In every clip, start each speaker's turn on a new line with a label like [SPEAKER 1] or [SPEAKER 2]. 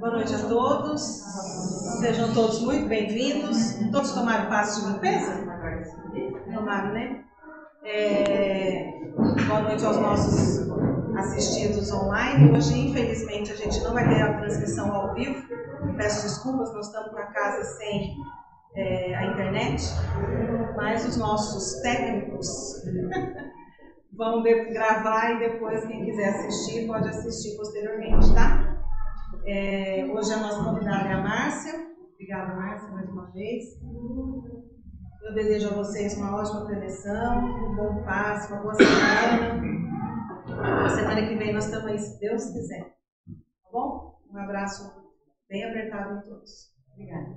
[SPEAKER 1] Boa noite a todos, sejam todos muito bem-vindos. Todos tomaram passo de limpeza? Tomaram, né? Boa noite aos nossos assistidos online. Hoje, infelizmente, a gente não vai ter a transmissão ao vivo. Peço desculpas, nós estamos com a casa sem a internet, mas os nossos técnicos vão gravar e depois quem quiser assistir pode assistir posteriormente, tá? Hoje a nossa convidada é a Márcia. Obrigada, Márcia, mais uma vez. Eu desejo a vocês uma ótima preleção, um bom passo, uma boa semana. A semana que vem nós estamos aí, se Deus quiser. Tá bom? Um abraço bem apertado em todos. Obrigada.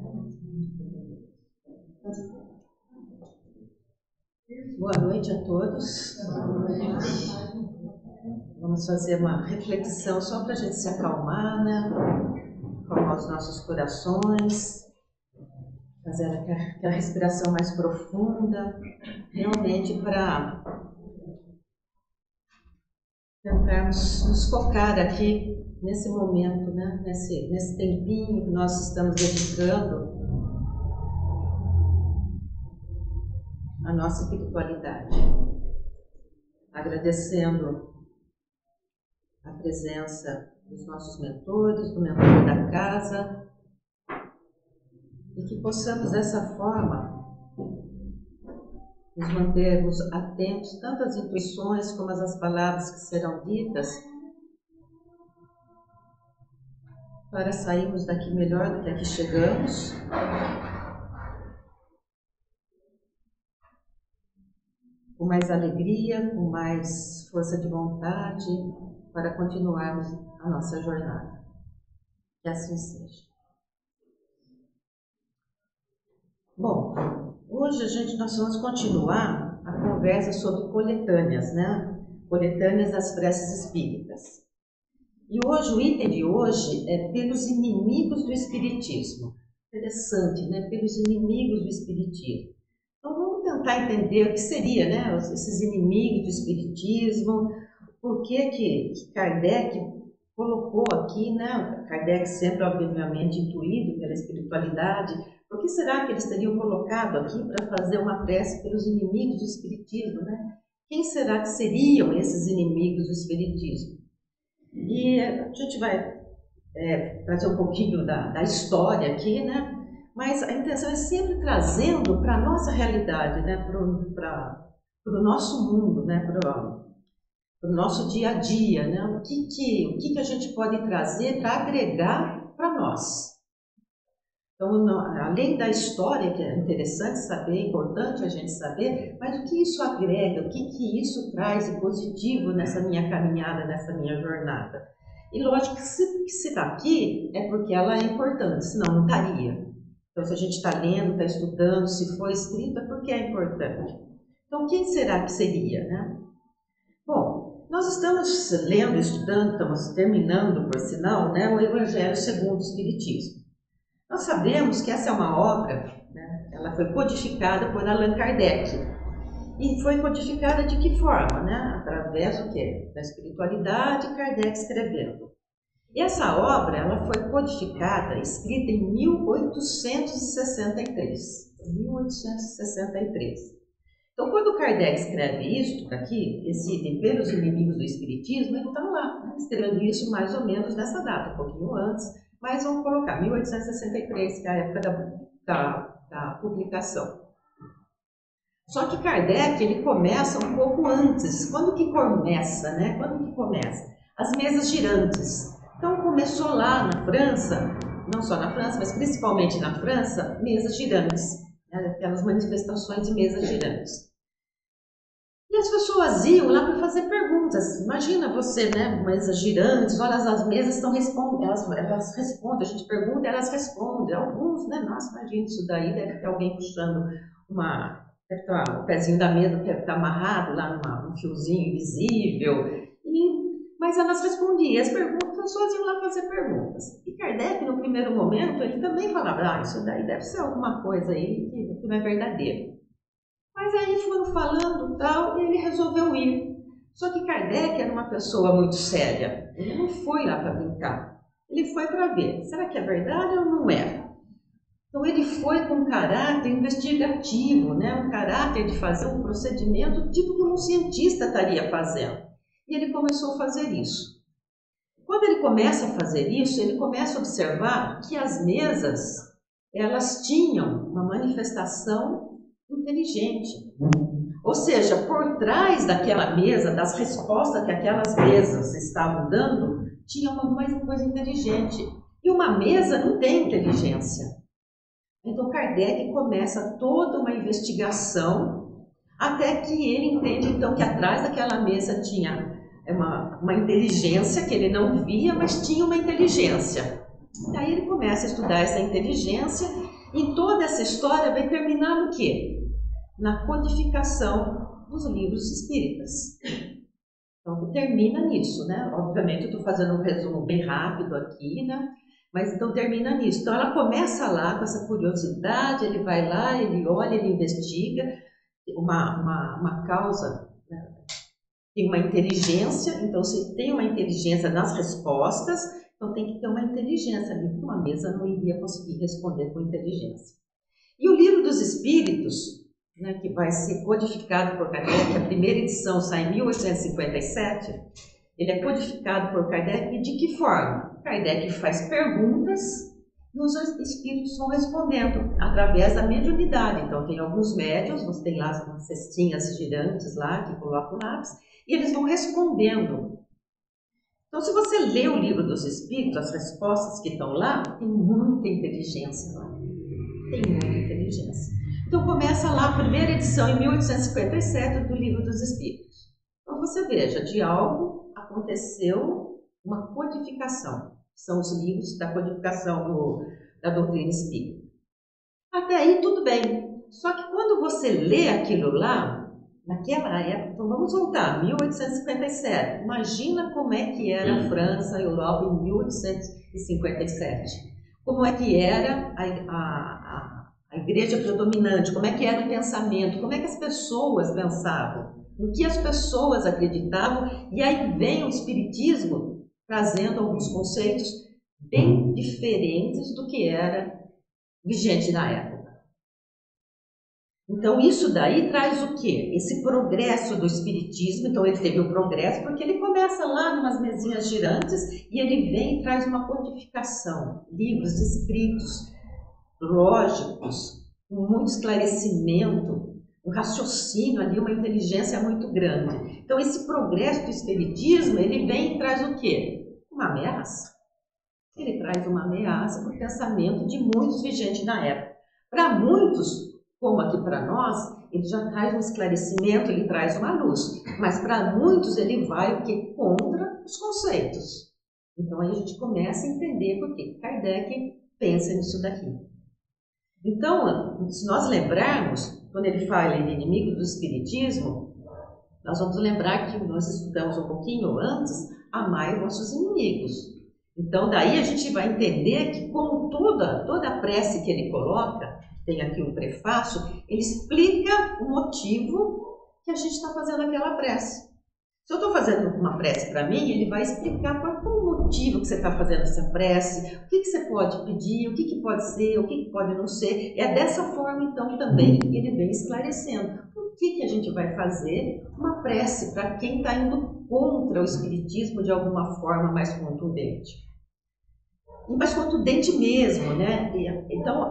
[SPEAKER 2] Boa noite a todos. Vamos fazer uma reflexão só para a gente se acalmar, né? Acalmar os nossos corações, fazer aquela respiração mais profunda, realmente para tentarmos nos focar aqui nesse momento, né? Nesse tempinho que nós estamos dedicando à nossa espiritualidade, agradecendo a presença dos nossos mentores, do mentor da casa, e que possamos dessa forma nos mantermos atentos tanto às intuições como às palavras que serão ditas, para sairmos daqui melhor do que aqui chegamos, com mais alegria, com mais força de vontade, para continuarmos a nossa jornada. Que assim seja. Bom, hoje nós vamos continuar a conversa sobre coletâneas, né? Coletâneas das preces espíritas. E hoje, o item de hoje é pelos inimigos do espiritismo. Interessante, né? Pelos inimigos do espiritismo. Então vamos tentar entender o que seria, né? Esses inimigos do espiritismo. Por que Kardec colocou aqui, né? Kardec sempre, obviamente, intuído pela espiritualidade. Por que será que eles teriam colocado aqui para fazer uma prece pelos inimigos do espiritismo, né? Quem será que seriam esses inimigos do espiritismo? E a gente vai trazer um pouquinho da história aqui, né? Mas a intenção é sempre trazendo para a nossa realidade, né? Para o nosso mundo, né? Para o nosso dia a dia, né? O que a gente pode trazer para agregar para nós. Então, além da história, que é interessante saber, é importante a gente saber, mas o que isso agrega, o que isso traz de positivo nessa minha caminhada, nessa minha jornada. E lógico que se está aqui é porque ela é importante, senão não estaria. Então, se a gente está lendo, está estudando, se foi escrito, é porque é importante. Então, quem será que seria, né? Bom, nós estamos lendo, estudando, estamos terminando, por sinal, né, o Evangelho segundo o Espiritismo. Nós sabemos que essa é uma obra, né, ela foi codificada por Allan Kardec. E foi codificada de que forma? Né? Através do quê? Da espiritualidade, Kardec escrevendo. E essa obra ela foi codificada, escrita em 1863. 1863. Então, quando Kardec escreve isso aqui, esse item pelos inimigos do Espiritismo, ele está lá, né? Escrevendo isso mais ou menos nessa data, um pouquinho antes, mas vamos colocar 1863, que é a época da publicação. Só que Kardec, ele começa um pouco antes. Quando que começa, né? Quando que começa? As mesas girantes. Então, começou lá na França, não só na França, mas principalmente na França, mesas girantes, né? Aquelas manifestações de mesas girantes. E as pessoas iam lá para fazer perguntas. Imagina você, né? Mesas girantes, olha, as mesas estão respondendo, elas respondem, a gente pergunta, elas respondem. Alguns, né? Nossa, imagina isso daí, deve ter alguém puxando deve estar o pezinho da mesa, deve estar amarrado lá num fiozinho invisível. Mas elas respondiam, as pessoas iam lá fazer perguntas. E Kardec, no primeiro momento, ele também falava, isso daí deve ser alguma coisa aí que não é verdadeiro. Mas aí foram falando tal, e ele resolveu ir. Só que Kardec era uma pessoa muito séria. Ele não foi lá para brincar. Ele foi para ver, será que é verdade ou não é? Então ele foi com um caráter investigativo, né? Um caráter de fazer um procedimento tipo que um cientista estaria fazendo. E ele começou a fazer isso. Quando ele começa a fazer isso, ele começa a observar que as mesas, elas tinham uma manifestação inteligente. Ou seja, por trás daquela mesa, das respostas que aquelas mesas estavam dando, tinha uma coisa inteligente. E uma mesa não tem inteligência. Então Kardec começa toda uma investigação até que ele entende então que atrás daquela mesa tinha uma inteligência que ele não via, mas tinha uma inteligência. E aí ele começa a estudar essa inteligência e toda essa história vai terminar no quê? Na codificação dos livros espíritas. Então termina nisso, né? Obviamente eu estou fazendo um resumo bem rápido aqui, né? Mas então termina nisso. Então ela começa lá com essa curiosidade, ele vai lá, ele olha, ele investiga uma causa, né? Tem uma inteligência, então se tem uma inteligência nas respostas, então tem que ter uma inteligência ali, porque uma mesa não iria conseguir responder com inteligência. E o Livro dos Espíritos, né, que vai ser codificado por Kardec, a primeira edição sai em 1857, ele é codificado por Kardec e de que forma? Kardec faz perguntas e os espíritos vão respondendo através da mediunidade. Então tem alguns médiuns, você tem lá umas cestinhas girantes lá que colocam o lápis e eles vão respondendo. Então se você lê o Livro dos Espíritos, as respostas que estão lá, tem muita inteligência lá. Tem muita inteligência. Então começa lá a primeira edição em 1857 do Livro dos Espíritos. Então você veja, de algo aconteceu uma codificação. São os livros da codificação da doutrina espírita. Até aí tudo bem. Só que quando você lê aquilo lá, naquela época, então vamos voltar, 1857. Imagina como é que era a França, a Europa em 1857. Como é que era a igreja predominante, como é que era o pensamento, como é que as pessoas pensavam, no que as pessoas acreditavam, e aí vem o Espiritismo trazendo alguns conceitos bem diferentes do que era vigente na época. Então, isso daí traz o quê? Esse progresso do espiritismo. Então, ele teve o progresso porque ele começa lá numas mesinhas girantes e ele vem e traz uma codificação, livros escritos, lógicos, com muito esclarecimento, um raciocínio ali, uma inteligência muito grande. Então, esse progresso do espiritismo, ele vem e traz o quê? Uma ameaça. Ele traz uma ameaça para o pensamento de muitos vigentes na época. Para muitos, como aqui para nós, ele já traz um esclarecimento, ele traz uma luz. Mas para muitos ele vai o quê? Contra os conceitos. Então aí a gente começa a entender por que Kardec pensa nisso daqui. Então, se nós lembrarmos, quando ele fala em inimigo do espiritismo, nós vamos lembrar que nós estudamos um pouquinho antes, amai vossos inimigos. Então daí a gente vai entender que como toda a prece que ele coloca, tem aqui um prefácio, ele explica o motivo que a gente está fazendo aquela prece. Se eu estou fazendo uma prece para mim, ele vai explicar qual é o motivo que você está fazendo essa prece, o que você pode pedir, o que pode ser, o que pode não ser. É dessa forma, então, também ele vem esclarecendo. Por que a gente vai fazer uma prece para quem está indo contra o espiritismo de alguma forma mais contundente? Mais contundente mesmo, né? Então,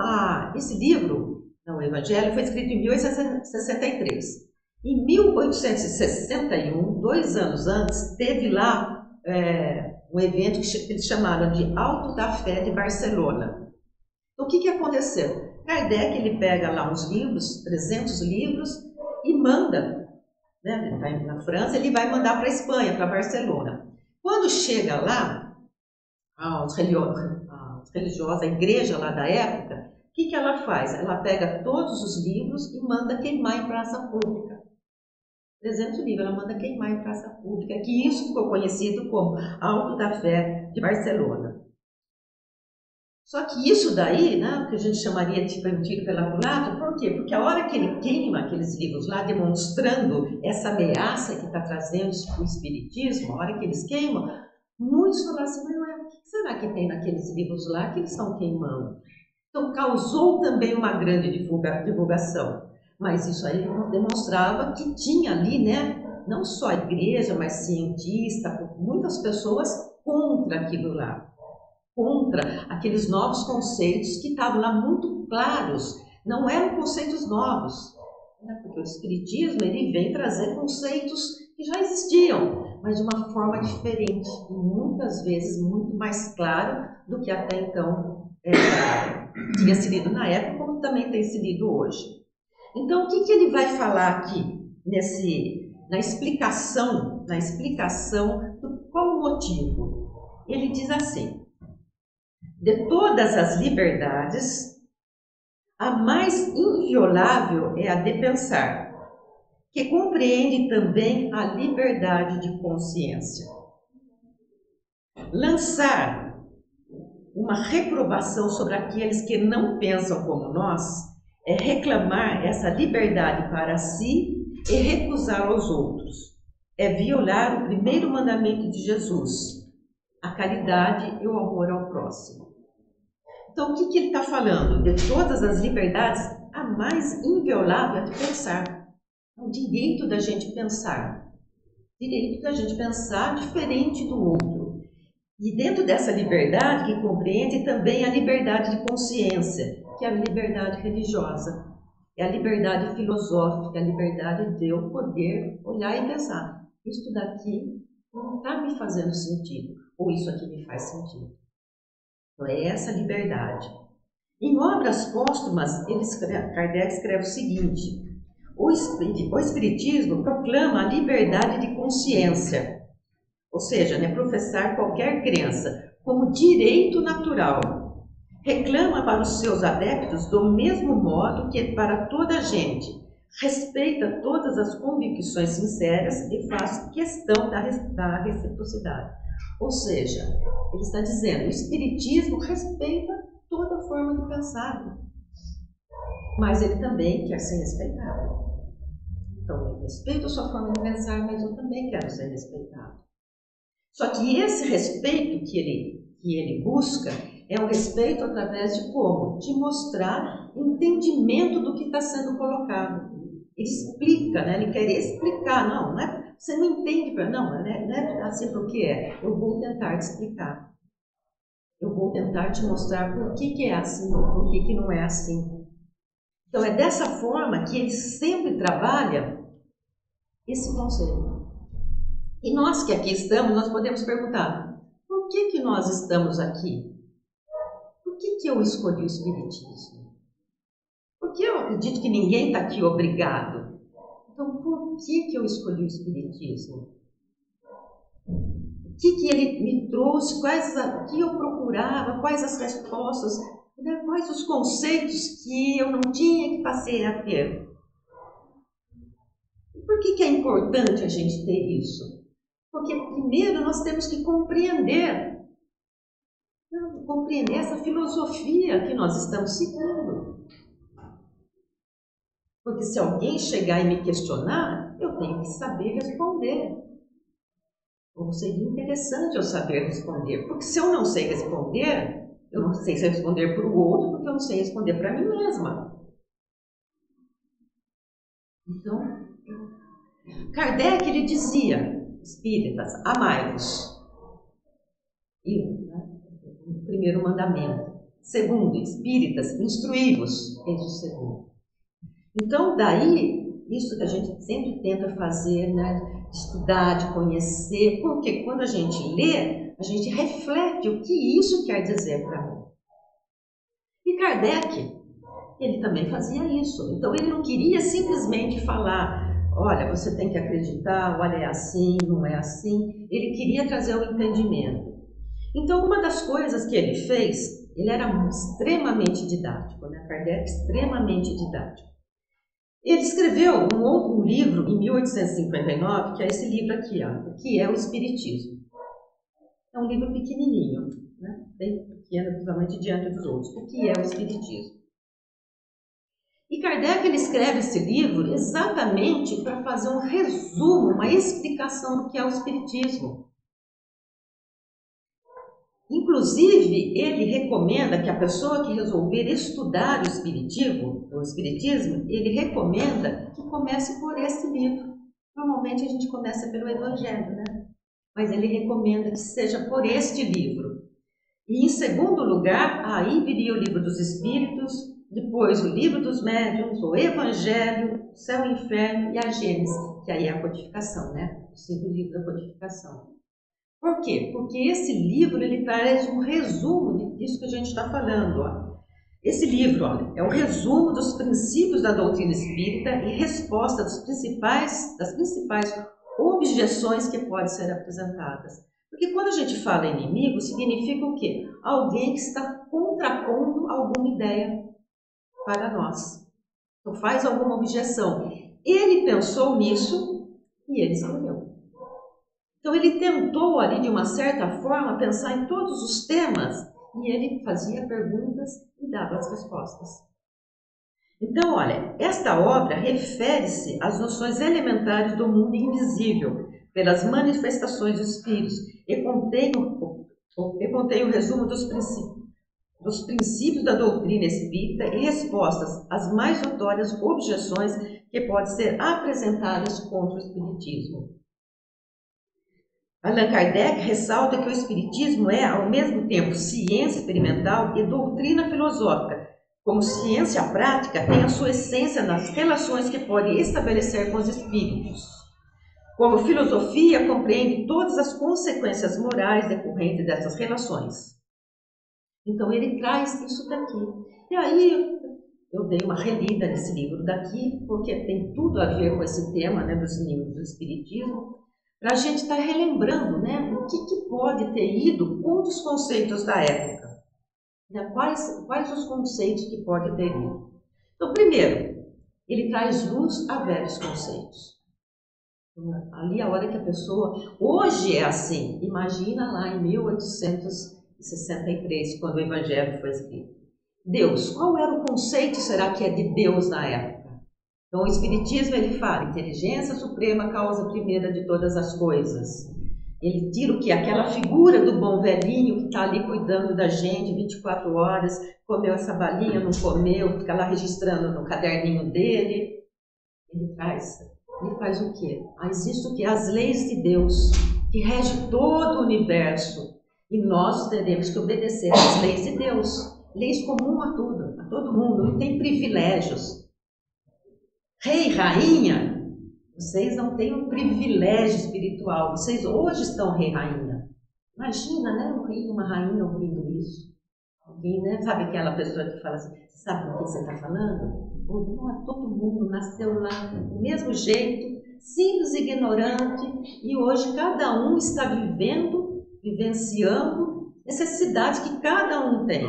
[SPEAKER 2] esse livro, o Evangelho, foi escrito em 1863. Em 1861, 2 anos antes, teve lá um evento que eles chamaram de Alto da Fé de Barcelona. Então, o que aconteceu? Kardec, ele pega lá uns livros, 300 livros, e manda, né? Ele está na França, ele vai mandar para a Espanha, para Barcelona. Quando chega lá, aos religiosos, a igreja lá da época, o que ela faz? Ela pega todos os livros e manda queimar em praça pública. 300 livros, ela manda queimar em praça pública, que isso ficou conhecido como Alto da Fé de Barcelona. Só que isso daí, né, que a gente chamaria de um tiro pela culatra, por quê? Porque a hora que ele queima aqueles livros lá, demonstrando essa ameaça que está trazendo o espiritismo, a hora que eles queimam, muitos falaram assim, mas o que será que tem naqueles livros lá que eles estão queimando? Então causou também uma grande divulgação. Mas isso aí demonstrava que tinha ali, né, não só a igreja, mas cientista, muitas pessoas contra aquilo lá. Contra aqueles novos conceitos que estavam lá muito claros. Não eram conceitos novos, né? Porque o espiritismo ele vem trazer conceitos que já existiam, mas de uma forma diferente, e muitas vezes muito mais claro do que até então tinha sido lido na época, como também tem sido lido hoje. Então, o que ele vai falar aqui na explicação do qual o motivo? Ele diz assim: de todas as liberdades, a mais inviolável é a de pensar, que compreende também a liberdade de consciência. Lançar uma reprovação sobre aqueles que não pensam como nós é reclamar essa liberdade para si e recusar aos outros. É violar o primeiro mandamento de Jesus, a caridade e o amor ao próximo. Então, o que ele está falando? De todas as liberdades, a mais inviolável é de pensar. É o direito da gente pensar. Direito da gente pensar diferente do outro. E dentro dessa liberdade que compreende também a liberdade de consciência, que é a liberdade religiosa. É a liberdade filosófica, a liberdade de eu poder olhar e pensar. Isso daqui não está me fazendo sentido, ou isso aqui me faz sentido. Então é essa liberdade. Em obras póstumas, Kardec escreve o seguinte: o Espiritismo proclama a liberdade de consciência, ou seja, né, professar qualquer crença como direito natural. Reclama para os seus adeptos do mesmo modo que para toda a gente. Respeita todas as convicções sinceras e faz questão da reciprocidade. Ou seja, ele está dizendo, o Espiritismo respeita toda forma de pensar, mas ele também quer ser respeitado. Então, eu respeito a sua forma de pensar, mas eu também quero ser respeitado. Só que esse respeito que ele busca É o respeito através de como? De mostrar entendimento do que está sendo colocado. Ele explica, né? Ele quer explicar. Não é, você não entende, não é assim para o que é. Eu vou tentar te explicar. Eu vou tentar te mostrar por que é assim, por que não é assim. Então é dessa forma que ele sempre trabalha esse conceito. E nós que aqui estamos, nós podemos perguntar, por que nós estamos aqui? Por que eu escolhi o Espiritismo? Porque eu acredito que ninguém está aqui obrigado. Então, por que eu escolhi o Espiritismo? O que ele me trouxe? O que eu procurava? Quais as respostas? Né? Quais os conceitos que eu não tinha que passei a ter? E por que é importante a gente ter isso? Porque primeiro nós temos que compreender essa filosofia que nós estamos seguindo. Porque se alguém chegar e me questionar, eu tenho que saber responder. Ou seria interessante eu saber responder. Porque se eu não sei responder, eu não sei se responder para o outro, porque eu não sei responder para mim mesma. Então, Kardec, ele dizia, espíritas, amai-vos. O primeiro mandamento. Segundo, espíritas, instruí-vos. Eis o segundo. Então, daí, isso que a gente sempre tenta fazer, né? De estudar, de conhecer, porque quando a gente lê, a gente reflete o que isso quer dizer para mim. E Kardec, ele também fazia isso. Então, ele não queria simplesmente falar, olha, você tem que acreditar, olha, é assim, não é assim. Ele queria trazer o entendimento. Então, uma das coisas que ele fez, ele era extremamente didático, né? Kardec extremamente didático. Ele escreveu um livro em 1859, que é esse livro aqui, ó, que é o Espiritismo. É um livro pequenininho, né? Bem pequeno, principalmente diante dos outros. O que é o Espiritismo? E Kardec, ele escreve esse livro exatamente para fazer um resumo, uma explicação do que é o Espiritismo. Inclusive, ele recomenda que a pessoa que resolver estudar o Espiritismo, ele recomenda que comece por esse livro. Normalmente a gente começa pelo Evangelho, né? Mas ele recomenda que seja por este livro. E em segundo lugar, aí viria o Livro dos Espíritos, depois o Livro dos Médiuns, o Evangelho, o Céu e o Inferno e a Gênese, que aí é a codificação, né? Os 5 livros da codificação. Por quê? Porque esse livro, ele traz um resumo disso que a gente está falando. Ó. Esse livro, olha, é o resumo dos princípios da doutrina espírita e resposta das principais objeções que podem ser apresentadas. Porque quando a gente fala inimigo, significa o quê? Alguém que está contrapondo alguma ideia para nós. Então faz alguma objeção. Ele pensou nisso e ele escreveu. Então ele tentou ali, de uma certa forma, pensar em todos os temas e ele fazia perguntas e dava as respostas. Então, olha, esta obra refere-se às noções elementares do mundo invisível, pelas manifestações dos espíritos, e contém o resumo dos princípios da doutrina espírita e respostas às mais notórias objeções que podem ser apresentadas contra o espiritismo. Allan Kardec ressalta que o Espiritismo é, ao mesmo tempo, ciência experimental e doutrina filosófica. Como ciência prática, tem a sua essência nas relações que pode estabelecer com os espíritos. Como filosofia, compreende todas as consequências morais decorrentes dessas relações. Então, ele traz isso daqui. E aí, eu dei uma relida nesse livro daqui, porque tem tudo a ver com esse tema, né, dos inimigos do Espiritismo, para a gente estar relembrando, né, o que pode ter ido contra os conceitos da época. Né, quais os conceitos que pode ter ido. Então, primeiro, ele traz luz a velhos conceitos. Ali a hora que a pessoa... Hoje é assim. Imagina lá em 1863, quando o Evangelho foi escrito. Deus. Qual era o conceito, será que é de Deus na época? Então, o Espiritismo, ele fala, inteligência suprema, causa primeira de todas as coisas. Ele tira o quê? Aquela figura do bom velhinho que está ali cuidando da gente 24 horas, comeu essa balinha, não comeu, fica lá registrando no caderninho dele. Ele faz o quê? Existe o quê? As leis de Deus, que rege todo o universo. E nós teremos que obedecer às leis de Deus. Leis comuns a tudo, a todo mundo, não tem privilégios. Rei, rainha, vocês não têm um privilégio espiritual. Vocês hoje estão rei, rainha. Imagina, né? Um rei e uma rainha ouvindo isso. Alguém, né? Sabe aquela pessoa que fala assim, você sabe do que você está falando? Não, todo mundo nasceu lá do mesmo jeito, simples e ignorante, e hoje cada um está vivenciando necessidades que cada um tem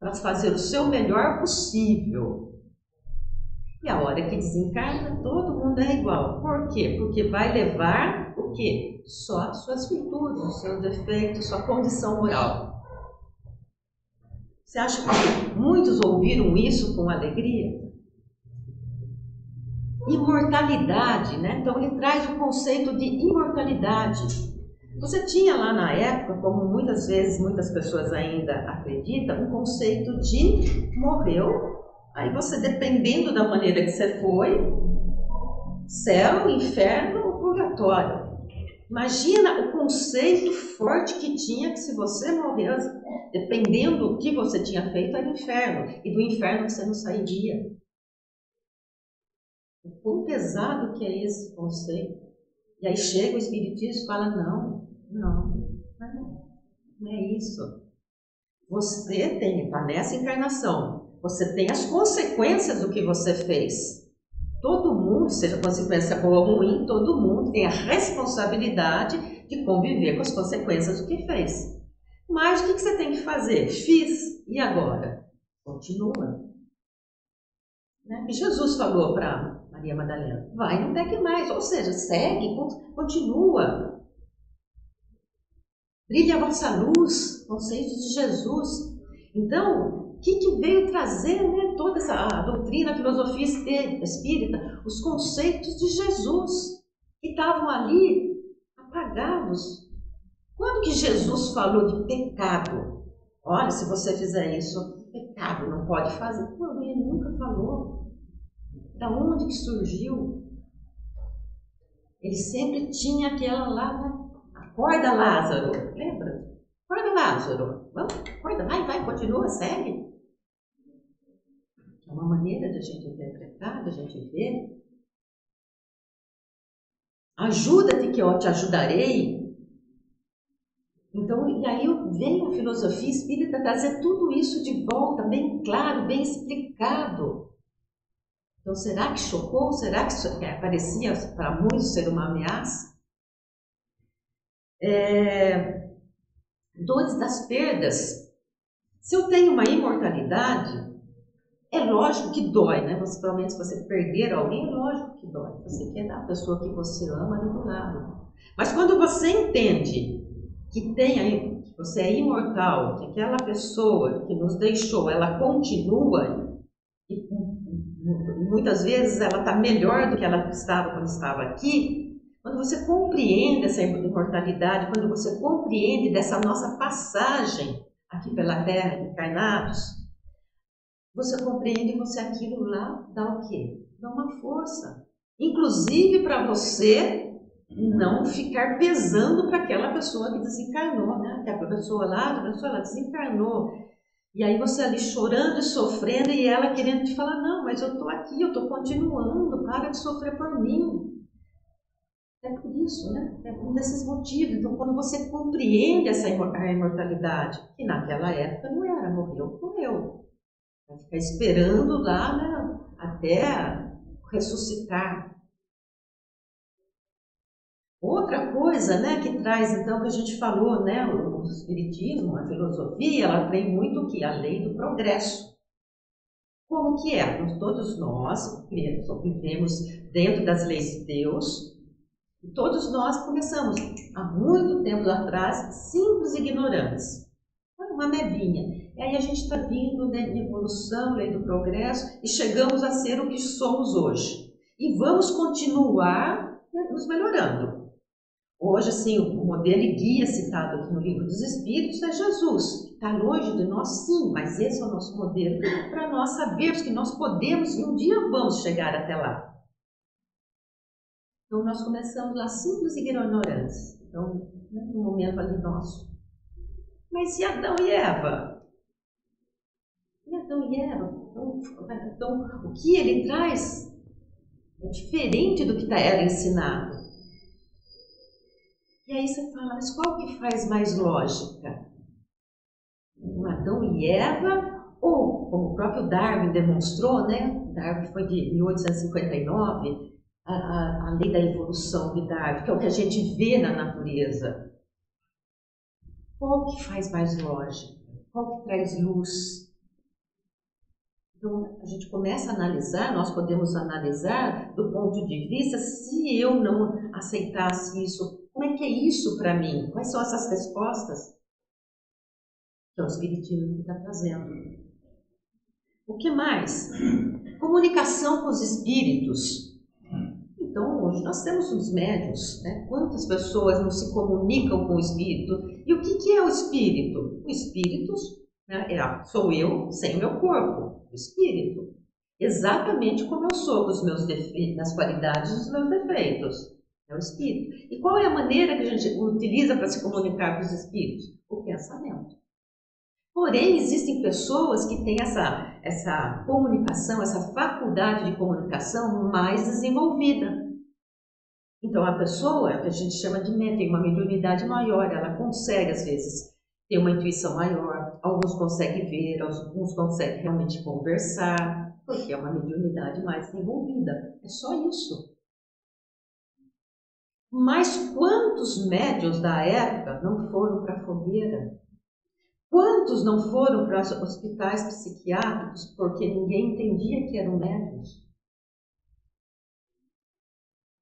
[SPEAKER 2] para fazer o seu melhor possível. E a hora que desencarna, todo mundo é igual. Por quê? Porque vai levar o quê? Só as suas virtudes, os seus defeitos, sua condição moral. Você acha que muitos ouviram isso com alegria? Imortalidade, né? Então ele traz o conceito de imortalidade. Você tinha lá na época, como muitas vezes muitas pessoas ainda acreditam, um conceito de morreu. Aí você, dependendo da maneira que você foi, céu, inferno ou purgatório. Imagina o conceito forte que tinha que se você morresse, dependendo do que você tinha feito, era inferno. E do inferno você não sairia. O quão pesado que é esse conceito. E aí chega o Espiritismo e fala, não é isso. Você está nessa encarnação. Você tem as consequências do que você fez. Todo mundo, seja consequência boa ou ruim, todo mundo tem a responsabilidade de conviver com as consequências do que fez. Mas o que você tem que fazer? Fiz. E agora? Continua. Né? E Jesus falou para Maria Madalena, vai, não peque mais. Ou seja, segue, continua. Brilha a vossa luz, conceitos de Jesus. Então, o que veio trazer, né, toda essa doutrina, a filosofia espírita, os conceitos de Jesus, que estavam ali apagados. Quando que Jesus falou de pecado? Olha, se você fizer isso, pecado, não pode fazer. Não, ele nunca falou. Da onde que surgiu? Ele sempre tinha aquela lá, né? Acorda, Lázaro. Lembra? Acorda, Lázaro. Vamos, acorda, vai, continua, segue. É uma maneira de a gente interpretar, de a gente ver. Ajuda-te que eu te ajudarei. Então, e aí vem a filosofia espírita trazer tudo isso de volta, bem claro, bem explicado. Então, será que chocou? Será que parecia para muitos ser uma ameaça? Dores das perdas. Se eu tenho uma imortalidade, é lógico que dói, né? Pelo menos se você perder alguém, é lógico que dói. Você quer dar a pessoa que você ama ali do lado. Mas quando você entende que você é imortal, que aquela pessoa que nos deixou, ela continua, e muitas vezes ela está melhor do que ela estava quando estava aqui, quando você compreende essa imortalidade, quando você compreende dessa nossa passagem aqui pela Terra, encarnados, você compreende que você aquilo lá dá o quê? Dá uma força. Inclusive para você não ficar pesando para aquela pessoa que desencarnou, né? Aquela pessoa lá, ela desencarnou. E aí você ali chorando e sofrendo e ela querendo te falar, não, mas eu estou aqui, eu estou continuando, para de sofrer por mim. É por isso, né? É um desses motivos. Então, quando você compreende essa imortalidade, que naquela época não era, morreu. Vai ficar esperando lá, né, até ressuscitar. Outra coisa, né, que traz, então, que a gente falou, né, o espiritismo, a filosofia, ela tem muito o que? A lei do progresso. Como que é? Todos nós vivemos dentro das leis de Deus, e todos nós começamos, há muito tempo atrás, simples e ignorantes. Uma mebinha. E aí a gente está vindo, né, de evolução, lei do progresso, e chegamos a ser o que somos hoje. E vamos continuar, né, nos melhorando. Hoje, assim, o modelo e guia citado aqui no Livro dos Espíritos é Jesus. Está longe de nós, sim, mas esse é o nosso modelo para nós sabermos que nós podemos e um dia vamos chegar até lá. Então, nós começamos lá simples e ignorantes. Então, no momento ali nosso. Mas e Adão e Eva? E Adão e Eva? Então, o que ele traz é diferente do que era ensinado. E aí você fala, mas qual que faz mais lógica? Um Adão e Eva, ou como o próprio Darwin demonstrou, né? Darwin foi de 1859, a lei da evolução de Darwin, que é o que a gente vê na natureza. Qual que faz mais lógica? Qual que traz luz? Então, a gente começa a analisar, nós podemos analisar do ponto de vista, se eu não aceitasse isso, como é que é isso para mim? Quais são essas respostas? Que é o Espiritismo que está trazendo. O que mais? Comunicação com os espíritos. Então, hoje nós temos os médiuns, né? Quantas pessoas não se comunicam com o espírito? E o que é o espírito? O espírito, né, sou eu sem o meu corpo, o espírito. Exatamente como eu sou, com os meus defeitos, nas qualidades e os meus defeitos. É o espírito. E qual é a maneira que a gente utiliza para se comunicar com os espíritos? O pensamento. Porém, existem pessoas que têm essa comunicação, essa faculdade de comunicação mais desenvolvida. Então, a pessoa, que a gente chama de tem uma mediunidade maior, ela consegue, às vezes, ter uma intuição maior, alguns conseguem ver, alguns conseguem realmente conversar, porque é uma mediunidade mais desenvolvida. É só isso. Mas quantos médiuns da época não foram para a fogueira? Quantos não foram para hospitais psiquiátricos porque ninguém entendia que eram médiuns?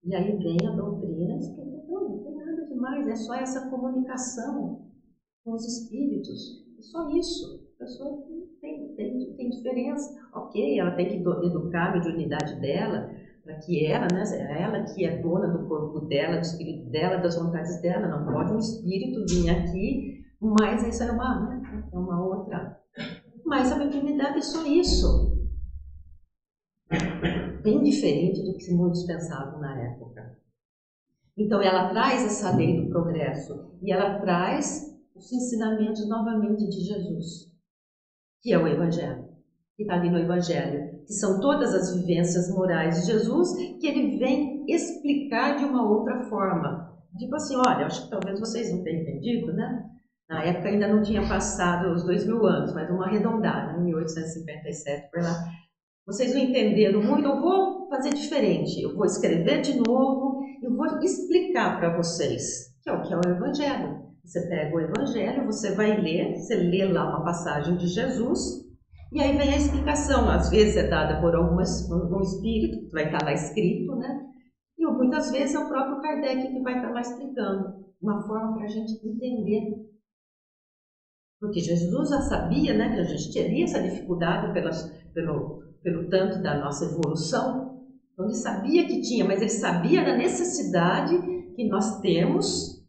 [SPEAKER 2] E aí vem a doutrina e explica, não tem nada demais, é só essa comunicação com os espíritos. É só isso. A pessoa tem diferença. Ok, ela tem que educar a mediunidade dela, para que ela, né, ela que é dona do corpo dela, do espírito dela, das vontades dela, não pode um espírito vir aqui, mas isso é uma outra. Mas a mediunidade é só isso. Bem diferente do que muitos pensavam na época. Então ela traz essa lei do progresso e ela traz os ensinamentos novamente de Jesus, que é o Evangelho, que está ali no Evangelho, que são todas as vivências morais de Jesus, que ele vem explicar de uma outra forma. Tipo assim, olha, acho que talvez vocês não tenham entendido, né? Na época ainda não tinha passado os 2000 anos, mas uma arredondada, em 1857, por lá. Vocês não entenderam muito, eu vou fazer diferente. Eu vou escrever de novo, eu vou explicar para vocês, que é o Evangelho. Você pega o Evangelho, você vai ler, você lê lá uma passagem de Jesus, e aí vem a explicação. Às vezes é dada por algum espírito, que vai estar lá escrito, né? E muitas vezes é o próprio Kardec que vai estar lá explicando. Uma forma para a gente entender. Porque Jesus já sabia, né, que a gente teria essa dificuldade pelo tanto da nossa evolução. Então ele sabia que tinha, mas ele sabia da necessidade que nós tínhamos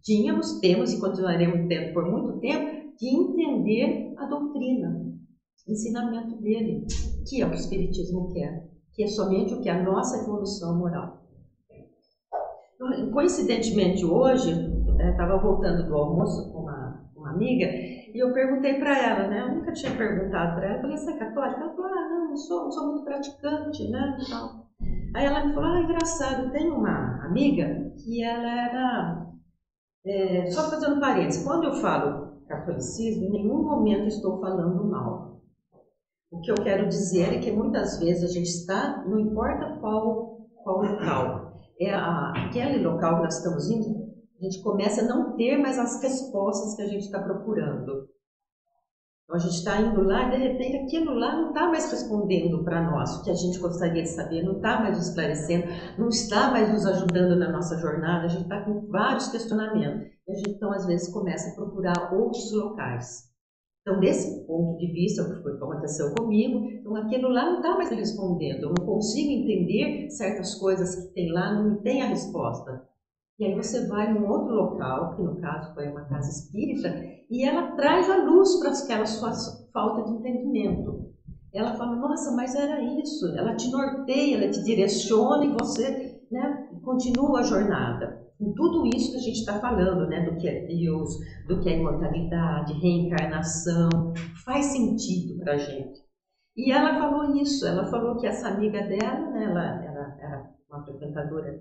[SPEAKER 2] e continuaremos tendo por muito tempo, de entender a doutrina, o ensinamento dele, que é o que o Espiritismo quer, que é somente o que é a nossa evolução moral. Coincidentemente hoje, estava voltando do almoço com uma amiga, e eu perguntei para ela, né? Eu nunca tinha perguntado para ela. Eu falei, você é católica? Ela falou, não sou muito praticante, né? Então, aí ela me falou, engraçado, tem uma amiga que ela era... só fazendo parênteses, quando eu falo catolicismo, em nenhum momento estou falando mal. O que eu quero dizer é que muitas vezes a gente está, não importa qual local, aquele local que nós estamos indo, a gente começa a não ter mais as respostas que a gente está procurando. Então a gente está indo lá e de repente aquilo lá não está mais respondendo para nós o que a gente gostaria de saber, não está mais esclarecendo, não está mais nos ajudando na nossa jornada, a gente está com vários questionamentos. E a gente então às vezes começa a procurar outros locais. Então desse ponto de vista, o que aconteceu comigo, então aquilo lá não está mais respondendo, eu não consigo entender certas coisas que tem lá, não tem a resposta. E aí você vai num outro local, que no caso foi uma casa espírita, e ela traz a luz para aquela sua falta de entendimento. Ela fala, nossa, mas era isso. Ela te norteia, ela te direciona e você, né, continua a jornada. Com tudo isso que a gente está falando, né, do que é Deus, do que é imortalidade, reencarnação, faz sentido para a gente. E ela falou isso, ela falou que essa amiga dela, né, ela era uma frequentadora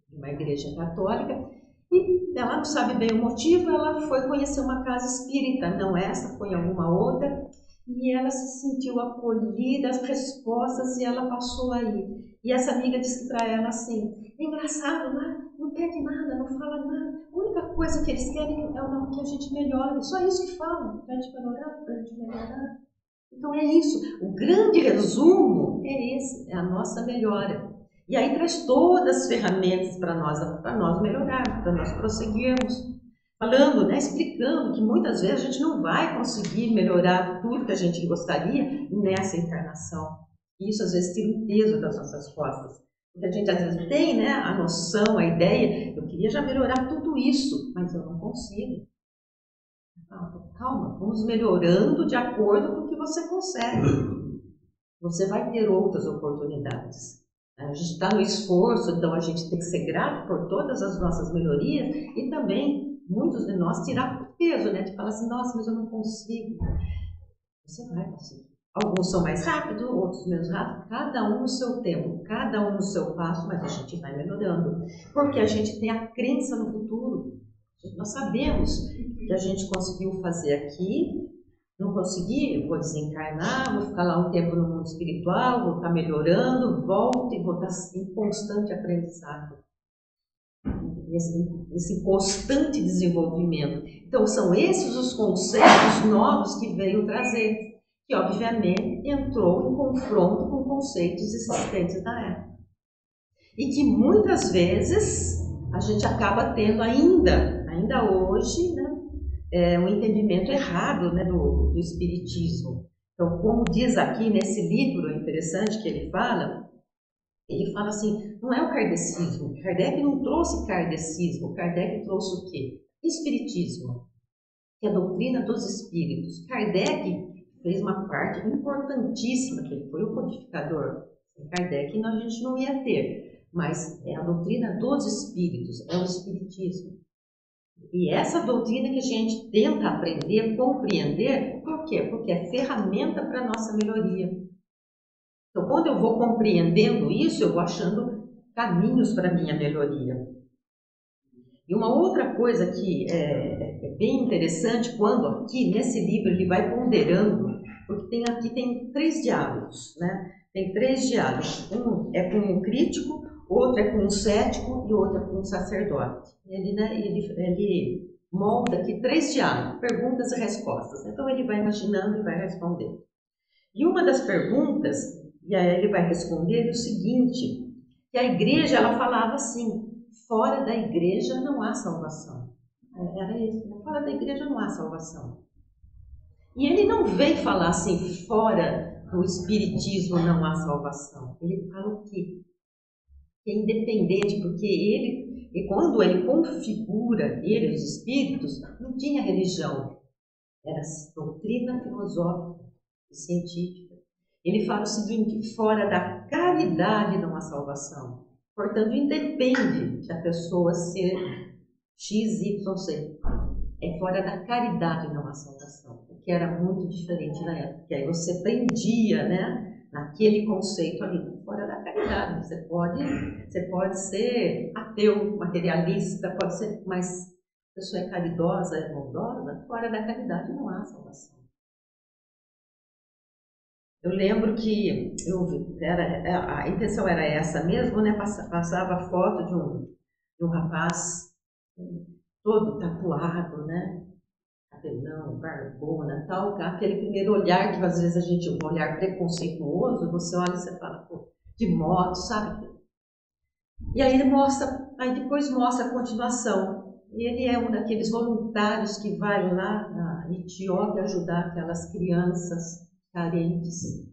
[SPEAKER 2] de uma igreja católica, e ela não sabe bem o motivo, ela foi conhecer uma casa espírita, não essa, foi alguma outra, e ela se sentiu acolhida, as respostas, e ela passou aí. E essa amiga disse para ela assim, é engraçado, não pede nada, não fala nada, a única coisa que eles querem é que a gente melhore, só isso que falam, para a gente melhorar, para a gente melhorar. Então é isso, o grande resumo é esse, é a nossa melhora. E aí traz todas as ferramentas para nós melhorarmos, para nós prosseguirmos. Falando, né, explicando que muitas vezes a gente não vai conseguir melhorar tudo que a gente gostaria nessa encarnação. Isso às vezes tira um peso das nossas costas. Porque a gente às vezes tem, né, a noção, a ideia, eu queria já melhorar tudo isso, mas eu não consigo. Calma, vamos melhorando de acordo com o que você consegue. Você vai ter outras oportunidades. A gente está no esforço, então a gente tem que ser grato por todas as nossas melhorias e também, muitos de nós, tirar o peso, né? De falar assim, nossa, mas eu não consigo. Você vai conseguir. Alguns são mais rápidos, outros menos rápidos, cada um no seu tempo, cada um no seu passo, mas a gente vai melhorando. Porque a gente tem a crença no futuro. Nós sabemos que a gente conseguiu fazer aqui, não consegui, vou desencarnar, vou ficar lá um tempo no mundo espiritual, vou estar melhorando, volto e vou estar em constante aprendizado. Esse constante desenvolvimento. Então, são esses os conceitos novos que veio trazer, que obviamente entrou em confronto com conceitos existentes da época. E que muitas vezes a gente acaba tendo ainda hoje, né, um entendimento errado, né, do espiritismo. Então, como diz aqui nesse livro interessante que ele fala assim, não é o kardecismo. Kardec não trouxe kardecismo, Kardec trouxe o quê? Espiritismo, que é a doutrina dos espíritos. Kardec fez uma parte importantíssima, que ele foi o codificador. Sem Kardec a gente não ia ter, mas é a doutrina dos espíritos, é o espiritismo. E essa doutrina que a gente tenta aprender, compreender, por quê? Porque é ferramenta para a nossa melhoria. Então, quando eu vou compreendendo isso, eu vou achando caminhos para a minha melhoria. E uma outra coisa que é bem interessante, quando aqui nesse livro ele vai ponderando, porque aqui tem 3 diálogos, né? Tem 3 diálogos. Um é com um crítico, outro é com um cético e outro é com um sacerdote. Ele molda aqui 3 diálogos, perguntas e respostas. Então ele vai imaginando e vai respondendo. E uma das perguntas, e aí ele vai responder o seguinte, que a igreja ela falava assim, fora da igreja não há salvação. Era isso, fora da igreja não há salvação. E ele não veio falar assim, fora do espiritismo não há salvação. Ele fala o quê? Que é independente, porque e quando ele configura os espíritos, não tinha religião. Era doutrina filosófica e científica. Ele fala o seguinte, fora da caridade não há salvação. Portanto, independe da pessoa ser X, Y, Z. É fora da caridade não há salvação, o que era muito diferente na época. Porque aí você prendia, né, naquele conceito ali, fora da caridade. Você pode ser ateu, materialista, pode ser, mas a pessoa é caridosa, é bondosa, fora da caridade não há salvação. Eu lembro que a intenção era essa mesmo, né? Passava a foto de um rapaz todo tatuado, né? Cabelão, barbona, tal, aquele primeiro olhar que às vezes a gente, um olhar preconceituoso, você olha e você fala, pô, de moto, sabe? E aí depois mostra a continuação. E ele é um daqueles voluntários que vai lá na Etiópia ajudar aquelas crianças carentes.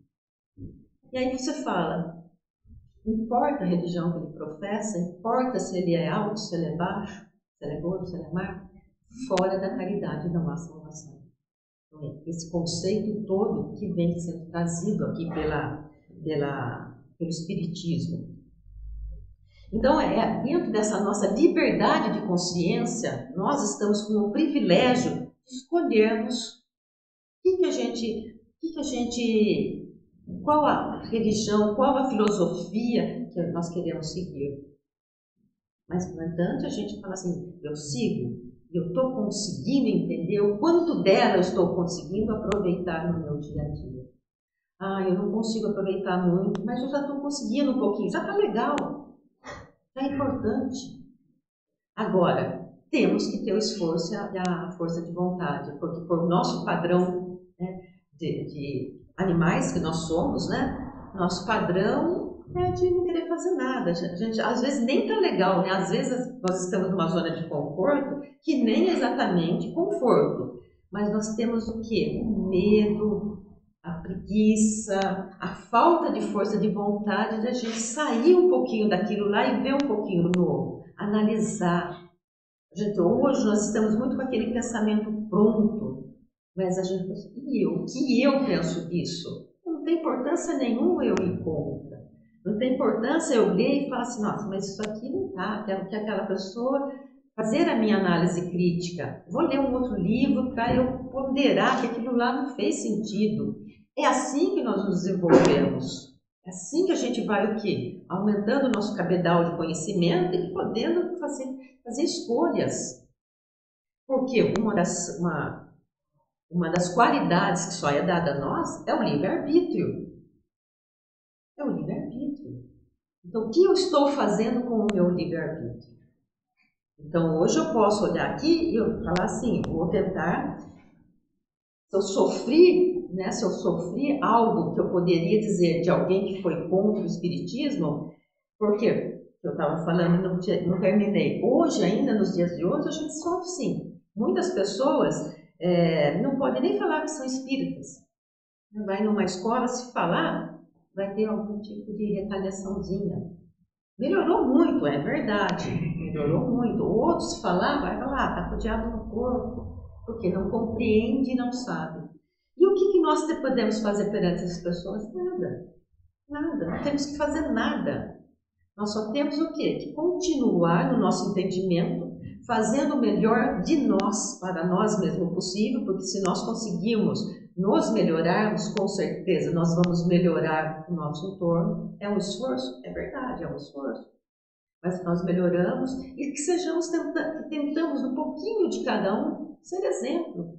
[SPEAKER 2] E aí você fala, Importa a religião que ele professa, importa se ele é alto, se ele é baixo, se ele é gordo, se ele é magro, fora da caridade não há salvação. Então, esse conceito todo que vem sendo trazido aqui pelo Espiritismo. Então, dentro dessa nossa liberdade de consciência, nós estamos com o privilégio de escolhermos qual a religião, qual a filosofia que nós queremos seguir. Mas, no entanto, a gente fala assim, eu sigo, e eu estou conseguindo entender o quanto dela eu estou conseguindo aproveitar no meu dia a dia. Eu não consigo aproveitar muito, mas eu já estou conseguindo um pouquinho, já está legal, já é importante. Agora, temos que ter o esforço e a força de vontade, porque por nosso padrão, né, de animais que nós somos, né, nosso padrão é de não querer fazer nada. A gente às vezes nem tá legal, né? Às vezes nós estamos numa zona de conforto que nem é exatamente conforto, mas nós temos o quê? O medo, a preguiça, a falta de força de vontade da gente sair um pouquinho daquilo lá e ver um pouquinho novo, analisar. Gente, hoje nós estamos muito com aquele pensamento pronto, mas a gente pensa, e eu? O que eu penso disso? Não tem importância nenhuma eu ir contra. Não tem importância eu ler e falar assim, nossa, mas isso aqui não tá, quero que aquela pessoa fazer a minha análise crítica. Vou ler um outro livro para eu ponderar que aquilo lá não fez sentido. É assim que nós nos desenvolvemos. É assim que a gente vai o quê? Aumentando o nosso cabedal de conhecimento e podendo fazer escolhas. Porque uma das qualidades que só é dada a nós é o livre-arbítrio. É o livre-arbítrio. Então, o que eu estou fazendo com o meu livre-arbítrio? Então, hoje eu posso olhar aqui e eu falar assim, vou tentar, se eu sofri algo que eu poderia dizer de alguém que foi contra o Espiritismo, porque eu estava falando e não terminei. Hoje, ainda nos dias de hoje, a gente sofre sim. Muitas pessoas não podem nem falar que são espíritas. Vai numa escola, se falar, vai ter algum tipo de retaliaçãozinha. Melhorou muito, é verdade, melhorou muito. Outros falar, vai falar, está com o diabo no corpo, porque não compreende e não sabe. E o que nós podemos fazer perante essas pessoas? Nada, não temos que fazer nada. Nós só temos o quê? Que continuar no nosso entendimento, fazendo o melhor de nós, para nós mesmo possível, porque se nós conseguirmos nos melhorarmos, com certeza nós vamos melhorar o nosso entorno. É um esforço? É verdade, é um esforço. Mas nós melhoramos e que tentamos um pouquinho de cada um ser exemplo.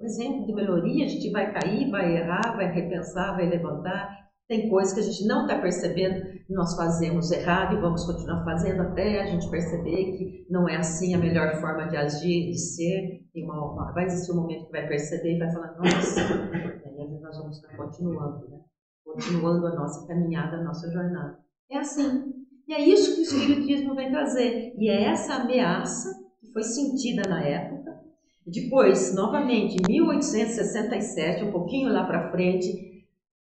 [SPEAKER 2] Um exemplo de melhoria, a gente vai cair, vai errar, vai repensar, vai levantar. Tem coisas que a gente não está percebendo, nós fazemos errado e vamos continuar fazendo até a gente perceber que não é assim a melhor forma de agir, de ser. Vai existir um momento que vai perceber e vai falar, nossa, e aí nós vamos estar continuando, né? Continuando a nossa caminhada, a nossa jornada. É assim. E é isso que o Espiritismo vem trazer. E é essa ameaça que foi sentida na época. Depois, novamente, em 1867, um pouquinho lá para frente,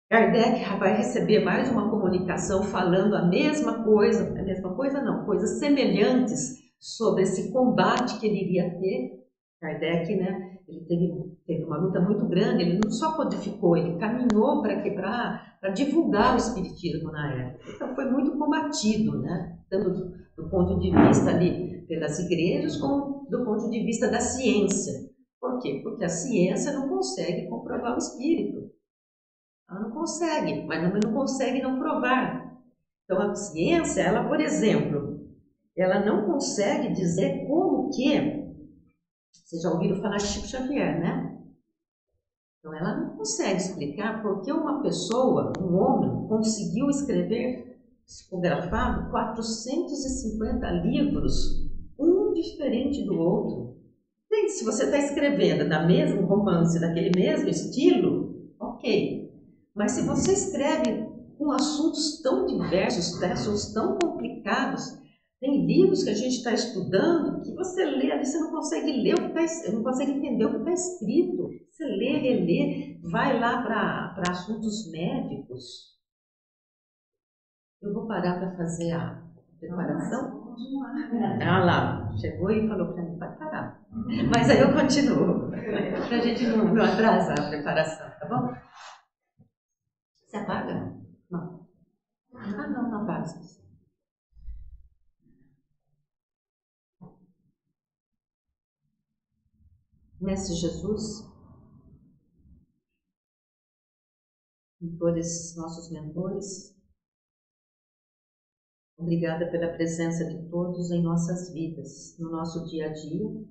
[SPEAKER 2] Kardec vai receber mais uma comunicação falando a mesma coisa não, coisas semelhantes sobre esse combate que ele iria ter. Kardec, né, ele teve uma luta muito grande, ele não só codificou, ele caminhou para divulgar o Espiritismo na época. Então foi muito combatido, né, tanto do ponto de vista ali pelas igrejas, como do ponto de vista da ciência. Por quê? Porque a ciência não consegue comprovar o espírito. Ela não consegue, mas não consegue não provar. Então a ciência, ela, por exemplo, ela não consegue dizer como que, vocês já ouviram falar de Chico Xavier, né? Então ela não consegue explicar por que uma pessoa, um homem, conseguiu escrever, psicografado, 450 livros, um diferente do outro. Gente, se você está escrevendo da mesmo romance, daquele mesmo estilo, ok. Mas se você escreve com assuntos tão diversos, assuntos tão complicados, tem livros que a gente está estudando que você lê ali, você não consegue ler o que está, não consegue entender o que está escrito. Você lê, relê, vai lá para assuntos médicos. Eu vou parar para fazer a preparação.
[SPEAKER 1] Continuar.
[SPEAKER 2] Ah lá, chegou e falou para mim, vai parar. Mas aí eu continuo, para a gente não atrasar a preparação, tá bom? Você apaga? Não. Ah, não, não apaga. Mestre Jesus, mentores, nossos mentores, obrigada pela presença de todos em nossas vidas, no nosso dia a dia,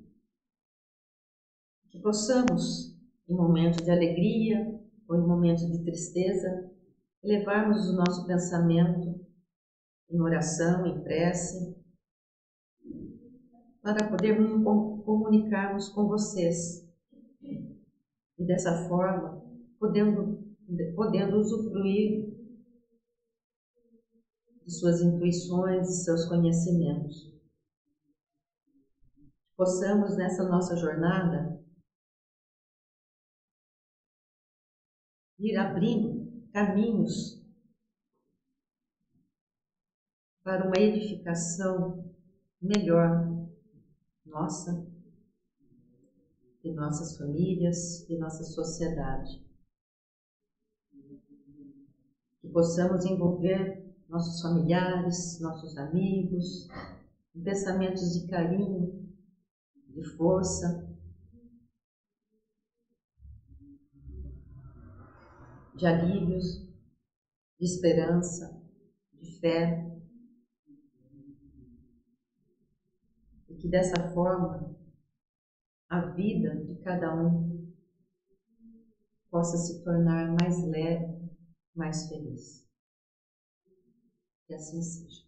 [SPEAKER 2] que possamos, em momentos de alegria ou em momentos de tristeza, levarmos o nosso pensamento em oração, em prece, para podermos comunicarmos com vocês e dessa forma podendo usufruir de suas intuições e seus conhecimentos. Possamos nessa nossa jornada ir abrindo caminhos para uma edificação melhor nossa, de nossas famílias, de nossa sociedade. Que possamos envolver nossos familiares, nossos amigos, em pensamentos de carinho, de força, de alívios, de esperança, de fé. E que dessa forma a vida de cada um possa se tornar mais leve, mais feliz. Que assim seja.